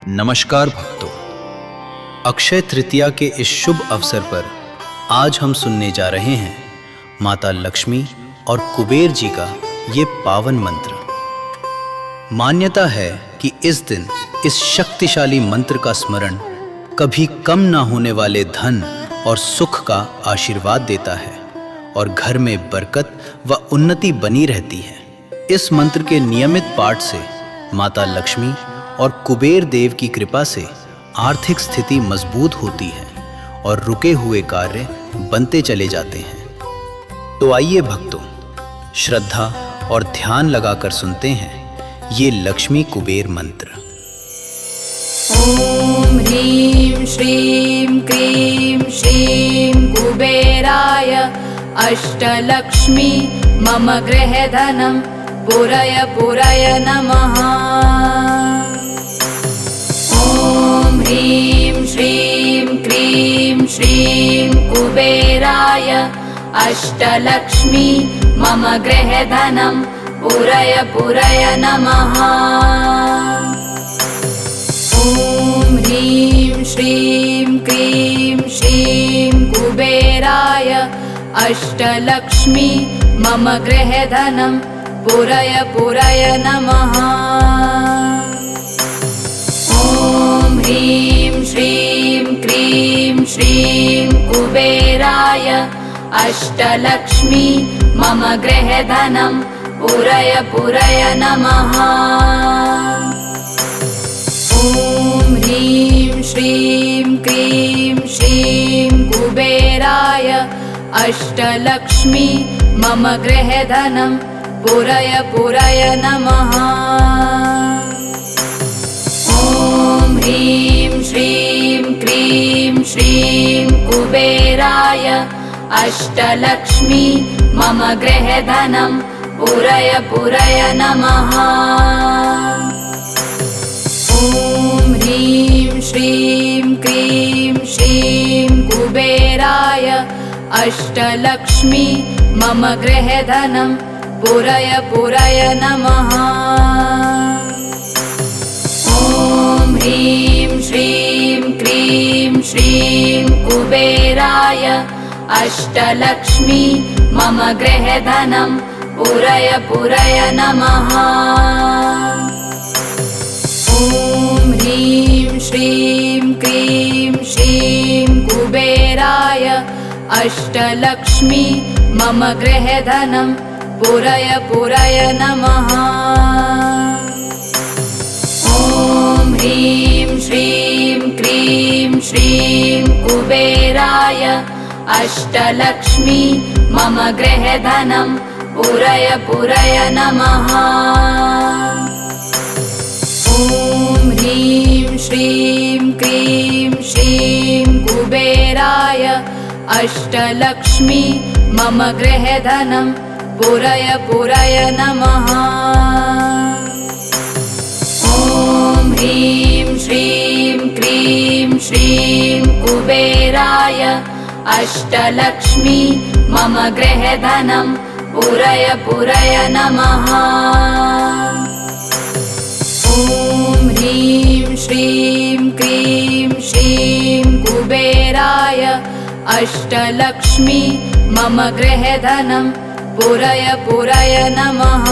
नमस्कार भक्तों, अक्षय तृतीया के इस शुभ अवसर पर आज हम सुनने जा रहे हैं माता लक्ष्मी और कुबेर जी का ये पावन मंत्र। मान्यता है कि इस दिन इस शक्तिशाली मंत्र का स्मरण कभी कम ना होने वाले धन और सुख का आशीर्वाद देता है और घर में बरकत व उन्नति बनी रहती है। इस मंत्र के नियमित पाठ से माता लक्ष्मी और कुबेर देव की कृपा से आर्थिक स्थिति मजबूत होती है और रुके हुए कार्य बनते चले जाते हैं। तो आइए भक्तों, श्रद्धा और ध्यान लगाकर सुनते हैं ये लक्ष्मी कुबेर मंत्र। ओम ह्रीं श्रीं क्रीं श्रीं कुबेराय अष्टलक्ष्मी मम गृहधनं पुरय पुरय नमः। ओम ह्रीं श्रीं क्रीं श्रीं कुबेराय अष्टलक्ष्मी मम गृहधनं पुरय पुरय नमः। ओम ह्रीं श्रीं क्रीं श्रीं कुबेराय अष्टलक्ष्मी मम गृहधनं पुरय पुरय नमः। ओम ह्रीं श्रीं क्रीं श्रीं कुबेराय अष्टलक्ष्मी मम गृहधनं पुरय पुरय नमः। ओम ह्रीं श्रीं क्रीं श्रीं कुबेराय अष्टलक्ष्मी मम गृहधनं पुरय पुरय नमः। ओम ह्रीं श्रीं क्रीं श्रीं कुबेराय अष्टलक्ष्मी मम गृहधनं पुरय पुरय नमः। ओम ह्रीं श्रीं क्रीं श्रीं कुबेराय अष्टलक्ष्मी मम गृहधनं पुरय पुरय नमः। ओम ह्रीं श्रीं क्रीं श्रीं कुबेराय अष्टलक्ष्मी मम गृहधनं पुरय पुरय नमः। ओम ह्रीं श्रीं क्रीं श्रीं कुबेराय अष्टलक्ष्मी मम गृहधनं पुरय पुरय नमः। ओम ह्रीं श्रीं क्रीं श्रीं कुबेराय अष्टलक्ष्मी मम गृहधनं पुरय पुरय नमः। ओम ह्रीं श्रीं क्रीं श्रीं कुबेराय अष्टलक्ष्मी मम गृहधनं पुरय पुरय नमः। ओम ह्रीं श्रीं क्रीं श्रीं कुबेराय अष्टलक्ष्मी मम गृहधनं पुरय पुरय नमः। ओम ह्रीं श्रीं क्रीं श्रीं कुबेराय अष्टलक्ष्मी मम गृहधनं पुरय पुरय नमः।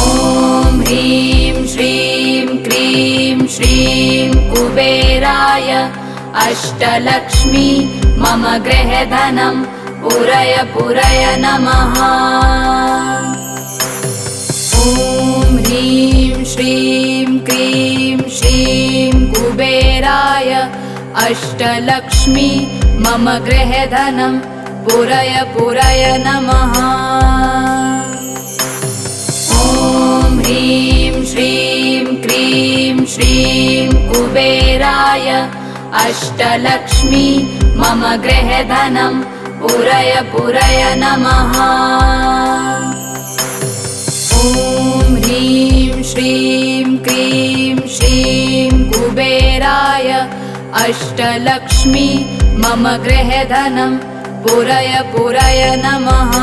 ओम ह्रीं श्रीं क्रीं श्रीं कुबेराय अष्टलक्ष्मी मम गृहधनं पुरय पुरय नमः। ओम ह्रीं श्रीं क्रीं श्रीं कुबेराय अष्टलक्ष्मी मम गृहधनं पुरय पुरय नमः। ओम ह्रीं श्रीं क्रीं श्रीं कुबेराय अष्टलक्ष्मी मम गृहधनं पुरय पुरय नमः। ओम ह्रीं श्रीं क्रीं श्रीं कुबेराय अष्टलक्ष्मी मम गृहधनं पुरय पुरय नमः।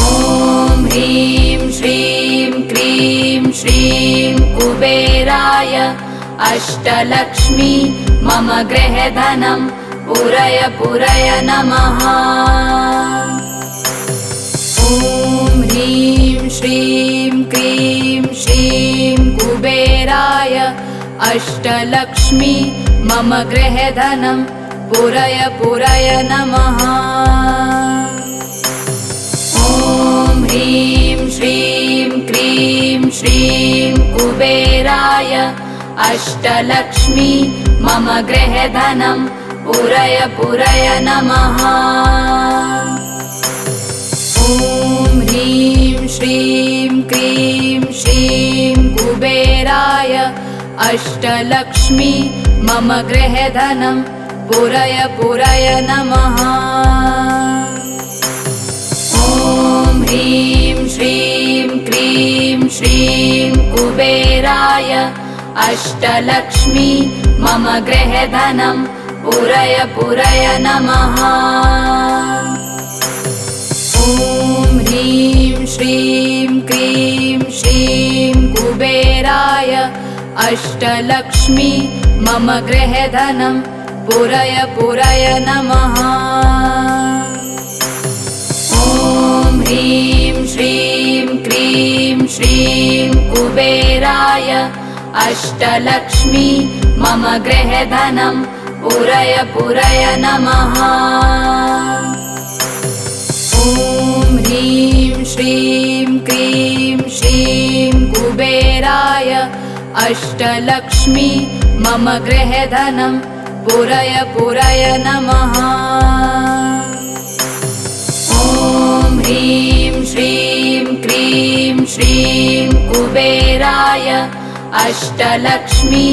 ओम ह्रीं श्रीं क्रीं श्रीं कुबेराय अष्टलक्ष्मी मम गृहधनं पूरय पूरय नमः। ॐ ह्रीं श्रीं क्रीं श्रीं कुबेराय अष्टलक्ष्मी मम गृहधनं पूरय पूरय नमः। ॐ ह्रीं श्रीं क्रीं श्रीं कुबेराय अष्टलक्ष्मी मम गृहधनं पूरय पूरय नमः। ॐ ह्रीं श्रीं क्रीं श्रीं कुबेराय अष्टलक्ष्मी मम गृहधनं पूरय पूरय नमः। ॐ ह्रीं श्रीं क्रीं श्रीं कुबेराय अष्टलक्ष्मी मम गृहधनं पूरय पूरय नमः। ॐ ह्रीं श्रीं क्रीं श्रीं कुबेराय अष्टलक्ष्मी मम गृहधनं पूरय पूरय नमः। ॐ ह्रीं श्रीं क्रीं श्रीं कुबेराय अष्टलक्ष्मी मम गृहधनं पूरय पूरय नमः। ॐ ह्रीं श्रीं क्रीं श्रीं कुबेराय अष्टलक्ष्मी मम गृहधनं पूरय पूरय नमः। ॐ ह्रीं श्रीं क्रीं श्रीं कुबेराय अष्टलक्ष्मी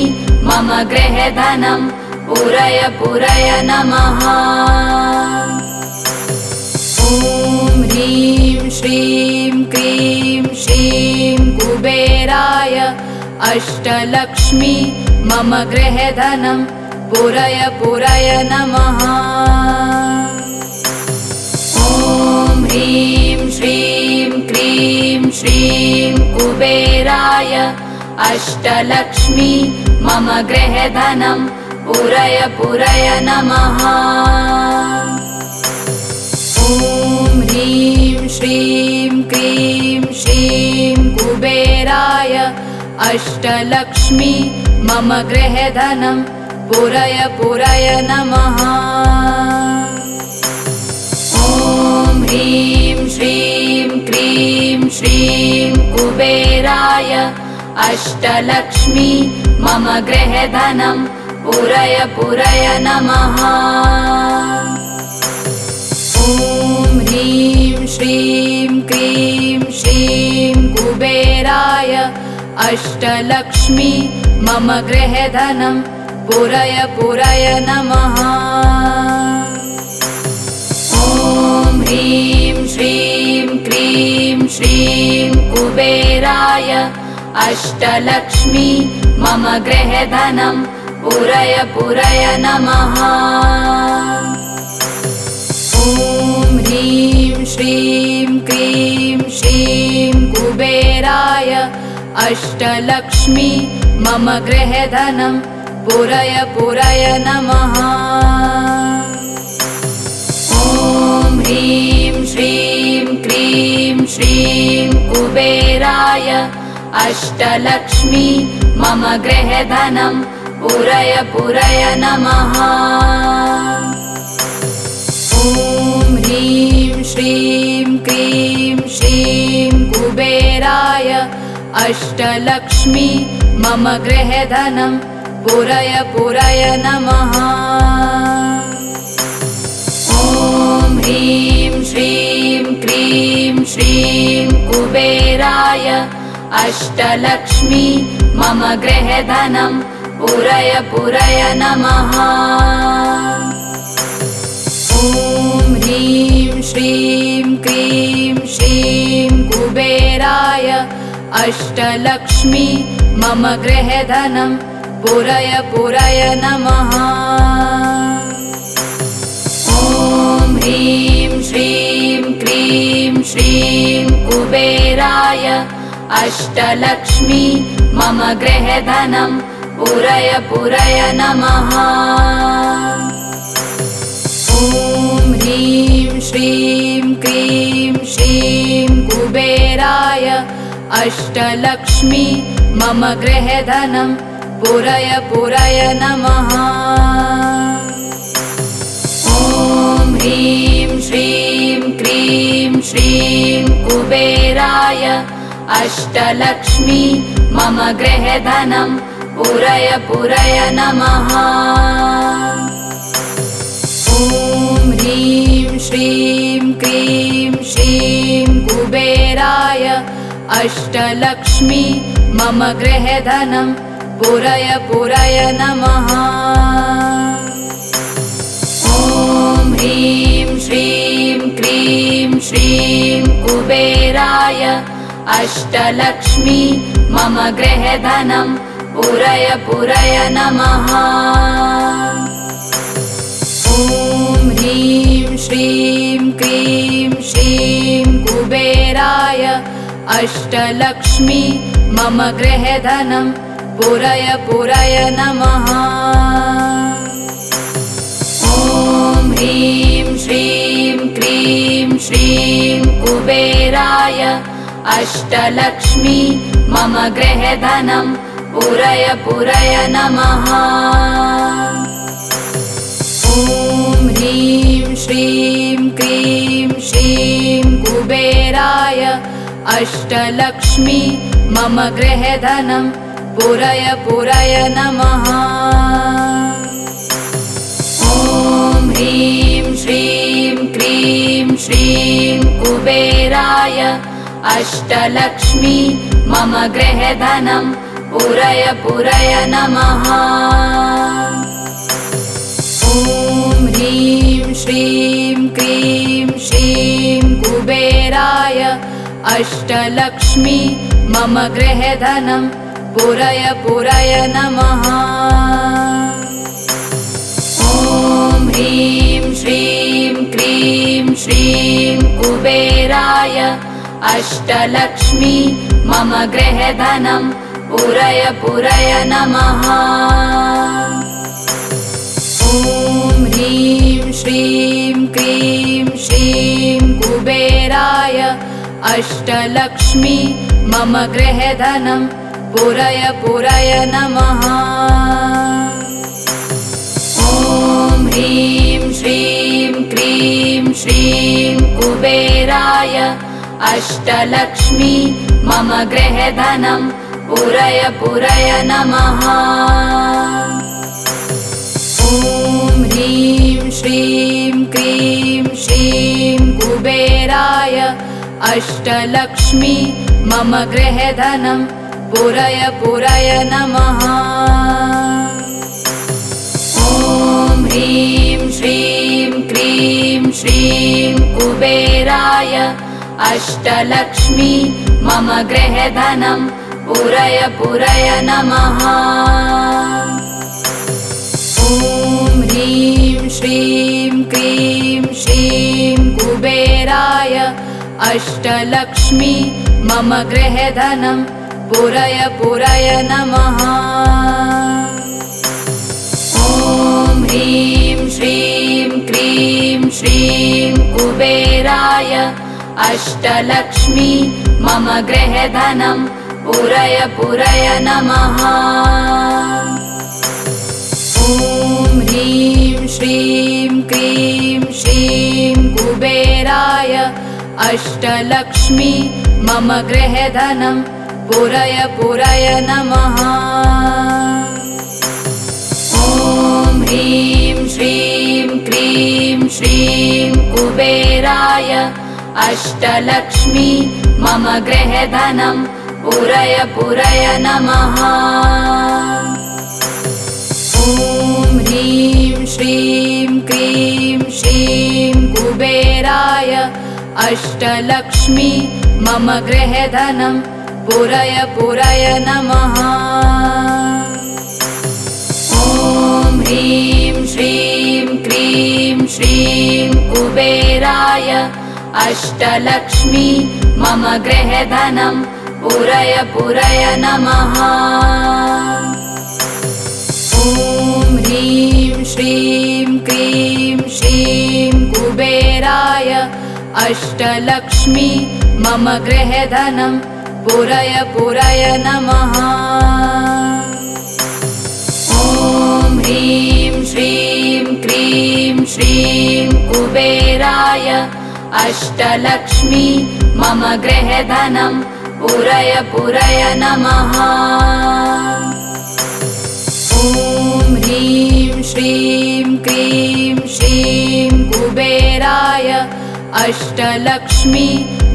मम गृहधनं पूरय पूरय नमः। ॐ ह्रीं श्रीं क्रीं श्रीं कुबेराय अष्टलक्ष्मी मम गृहधनं पूरय पूरय नमः। ॐ ह्रीं श्रीं क्रीं श्रीं कुबेराय अष्टलक्ष्मी मम गृहधनं पूरय पूरय नमः। ॐ ह्रीं श्रीं क्रीं श्रीं कुबेराय अष्टलक्ष्मी मम गृहधनं पूरय पूरय नमः। ॐ ह्रीं श्रीं क्रीं श्रीं कुबेराय अष्टलक्ष्मी मम गृहधनं पूरय पूरय नमः। ॐ ह्रीं श्रीं क्रीं श्रीं कुबेराय अष्टलक्ष्मी मम गृहधनं पूरय पूरय नमः। ॐ ह्रीं श्रीं क्रीं श्रीं कुबेराय अष्टलक्ष्मी मम गृहधनं पूरय पूरय नमः। ॐ ह्रीं श्रीं क्रीं श्रीं कुबेराय अष्टलक्ष्मी मम गृहधनं पूरय पूरय नमः। ॐ ह्रीं श्रीं क्रीं श्रीं कुबेराय अष्टलक्ष्मी मम गृहधनं पूरय पूरय नमः। ॐ ह्रीं श्रीं क्रीं श्रीं कुबेराय अष्टलक्ष्मी मम गृहधनं पूरय पूरय नमः। ॐ ह्रीं श्रीं क्रीं श्रीं कुबेराय अष्टलक्ष्मी मम गृहधनं पूरय पूरय नमः। ॐ ह्रीं श्रीं क्रीं श्रीं कुबेराय अष्टलक्ष्मी मम गृहधनं पूरय पूरय नमः। ॐ ह्रीं श्रीं क्रीं श्रीं कुबेराय अष्टलक्ष्मी मम गृहधनं पूरय पूरय नमः। ॐ ह्रीं श्रीं क्रीं श्रीं कुबेराय अष्टलक्ष्मी मम गृहधनं पूरय पूरय नमः। ॐ ह्रीं श्रीं क्रीं श्रीं कुबेराय अष्टलक्ष्मी मम गृहधनं पूरय पूरय नमः। ॐ ह्रीं श्रीं क्रीं श्रीं कुबेराय अष्टलक्ष्मी मम गृहधनं पूरय पूरय नमः। ॐ ह्रीं श्रीं क्रीं श्रीं कुबेराय अष्टलक्ष्मी मम गृहधनं पूरय पूरय नमः। ॐ ह्रीं श्रीं क्रीं श्रीं कुबेराय अष्टलक्ष्मी मम गृहधनं पूरय पूरय नमः। ॐ ह्रीं श्रीं क्रीं श्रीं कुबेराय अष्टलक्ष्मी मम गृहधनं पूरय पूरय नमः। ॐ ह्रीं श्रीं क्रीं श्रीं कुबेराय अष्टलक्ष्मी मम गृहधनं पूरय पूरय नमः। ॐ ह्रीं श्रीं क्रीं श्रीं कुबेराय अष्टलक्ष्मी मम गृहधनं पूरय पूरय नमः। ॐ ह्रीं श्रीं क्रीं श्रीं कुबेराय अष्टलक्ष्मी मम गृहधनं पूरय पूरय नमः। ॐ ह्रीं श्रीं क्रीं श्रीं कुबेराय अष्टलक्ष्मी मम गृहधनं पूरय पूरय नमः। ॐ ह्रीं श्रीं क्रीं श्रीं कुबेराय अष्टलक्ष्मी मम गृहधनं पूरय पूरय नमः। ॐ ह्रीं श्रीं क्रीं श्रीं कुबेराय अष्टलक्ष्मी मम गृहधनं पूरय पूरय नमः। ॐ ह्रीं श्रीं क्रीं श्रीं कुबेराय अष्टलक्ष्मी मम गृहधनं पूरय पूरय नमः। ॐ ह्रीं श्रीं क्रीं श्रीं कुबेराय अष्टलक्ष्मी मम गृहधनं पूरय पूरय नमः। ॐ ह्रीं श्रीं क्रीं श्रीं कुबेराय अष्टलक्ष्मी मम गृहधनं पूरय पूरय नमः। ॐ ह्रीं श्रीं क्रीं श्रीं कुबेराय अष्टलक्ष्मी मम गृहधनं पूरय पूरय नमः। ॐ ह्रीं श्रीं क्रीं श्रीं कुबेराय अष्टलक्ष्मी मम गृहधनं पूरय पूरय नमः। ॐ ह्रीं श्रीं क्रीं श्रीं कुबेराय अष्टलक्ष्मी मम गृहधनं पूरय पूरय नमः। ॐ ह्रीं श्रीं क्रीं श्रीं कुबेराय अष्टलक्ष्मी मम गृहधनं पूरय पूरय नमः। ॐ ह्रीं श्रीं क्रीं श्रीं कुबेराय अष्टलक्ष्मी मम गृहधनं पूरय पूरय नमः। ॐ ह्रीं श्रीं क्रीं श्रीं कुबेराय अष्टलक्ष्मी मम गृहधनं पूरय पूरय नमः। ॐ ह्रीं श्रीं क्रीं श्रीं कुबेराय अष्टलक्ष्मी मम गृहधनं पूरय पूरय नमः। ॐ ह्रीं श्रीं क्रीं श्रीं कुबेराय अष्टलक्ष्मी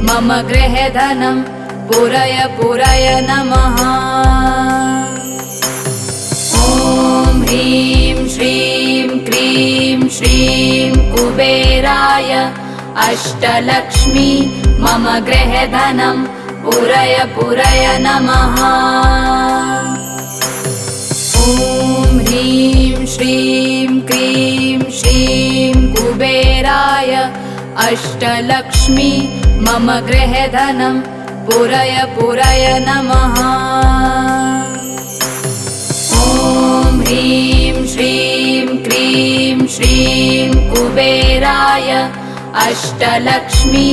मम गृहधनं पूरय पूरय नमः। ॐ ह्रीं श्रीं क्रीं श्रीं कुबेराय अष्टलक्ष्मी मम गृहधनं पूरय पूरय नमः। ॐ ह्रीं श्रीं क्रीं श्रीं कुबेराय अष्टलक्ष्मी मम गृहधनं पूरय पूरय नमः। ॐ ह्रीं श्रीं क्रीं श्रीं कुबेराय अष्टलक्ष्मी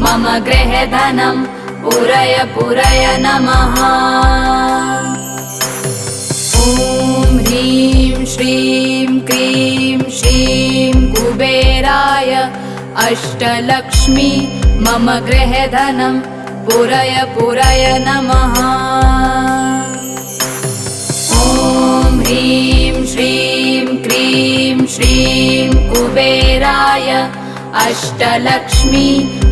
मम गृहधनं पूरय पूरय नमः। ॐ ह्रीं श्रीं क्रीं श्रीं कुबेराय अष्टलक्ष्मी मम गृहधनं पूरय पूरय नमः। ॐ ह्रीं श्रीं क्रीं श्रीं कुबेराय अष्टलक्ष्मी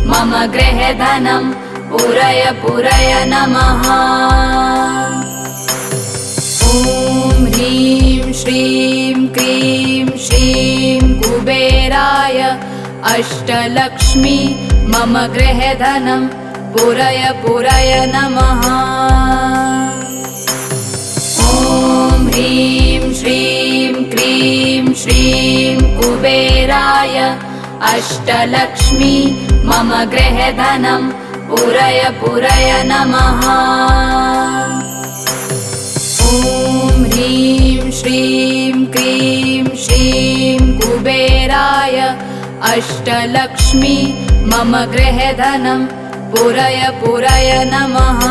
मम गृहधनं पूरय पूरय नमः। ॐ ह्रीं श्रीं क्रीं श्रीं कुबेराय अष्टलक्ष्मी मम गृहधनं पूरय पूरय नमः। ॐ ह्रीं श्रीं क्रीं श्रीं कुबेराय अष्टलक्ष्मी मम गृहधनं पूरय पूरय नमः। ॐ ह्रीं श्रीं क्रीं श्रीं कुबेराय अष्टलक्ष्मी मम गृहधनं पूरय पूरय नमः।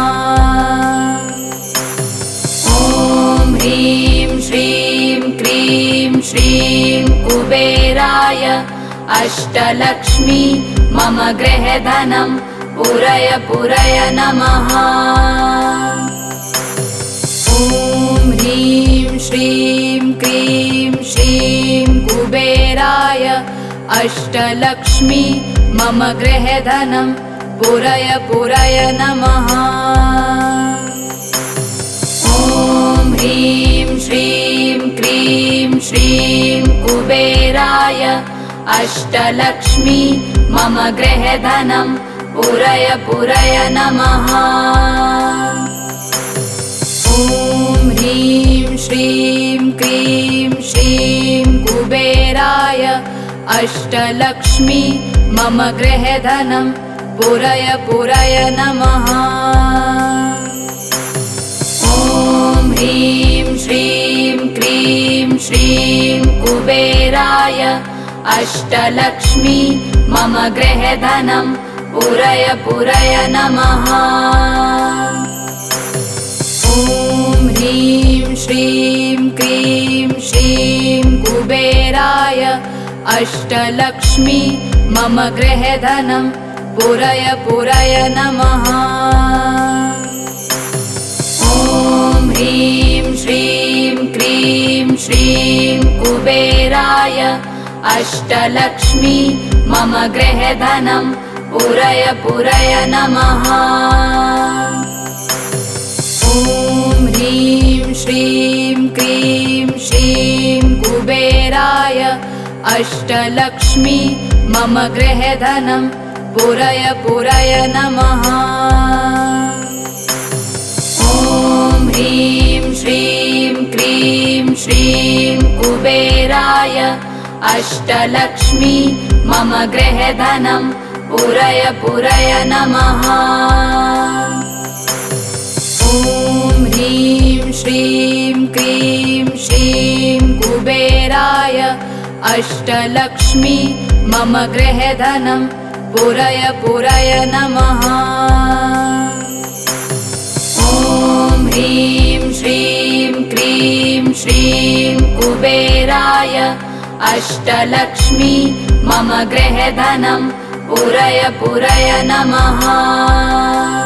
ॐ ह्रीं श्रीं क्रीं श्रीं कुबेराय अष्टलक्ष्मी मम गृहधनं पूरय पूरय नमः। ॐ ह्रीं श्रीं क्रीं श्रीं कुबेराय अष्टलक्ष्मी मम गृहधनं पूरय पूरय नमः। ॐ ह्रीं श्रीं क्रीं श्रीं कुबेराय अष्टलक्ष्मी मम गृहधनं पूरय पूरय नमः। ॐ ह्रीं श्रीं क्रीं श्रीं कुबेराय अष्टलक्ष्मी मम गृहधनं पूरय पूरय नमः। ॐ ह्रीं श्रीं क्रीं श्रीं कुबेराय अष्टलक्ष्मी मम गृहधनं पूरय पूरय नमः। ॐ ह्रीं श्रीं क्रीं श्रीं कुबेराय अष्टलक्ष्मी मम गृहधनं पूरय पूरय नमः। ॐ ह्रीं श्रीं क्रीं श्रीं कुबेराय अष्टलक्ष्मी मम गृहधनं पूरय पूरय नमः। ॐ ह्रीं श्रीं क्रीं श्रीं कुबेराय अष्टलक्ष्मी मम गृहधनं पूरय पूरय नमः। ॐ ह्रीं श्रीं क्रीं श्रीं कुबेराय अष्टलक्ष्मी मम गृहधनं पूरय पूरय नमः। ॐ ह्रीं श्रीं क्रीं श्रीं कुबेराय अष्टलक्ष्मी मम गृहधनं पुरय पुरय नमः। ॐ ह्रीं श्रीं क्रीं श्रीं कुबेराय अष्टलक्ष्मी मम गृहधनं पुरय पुरय नमः।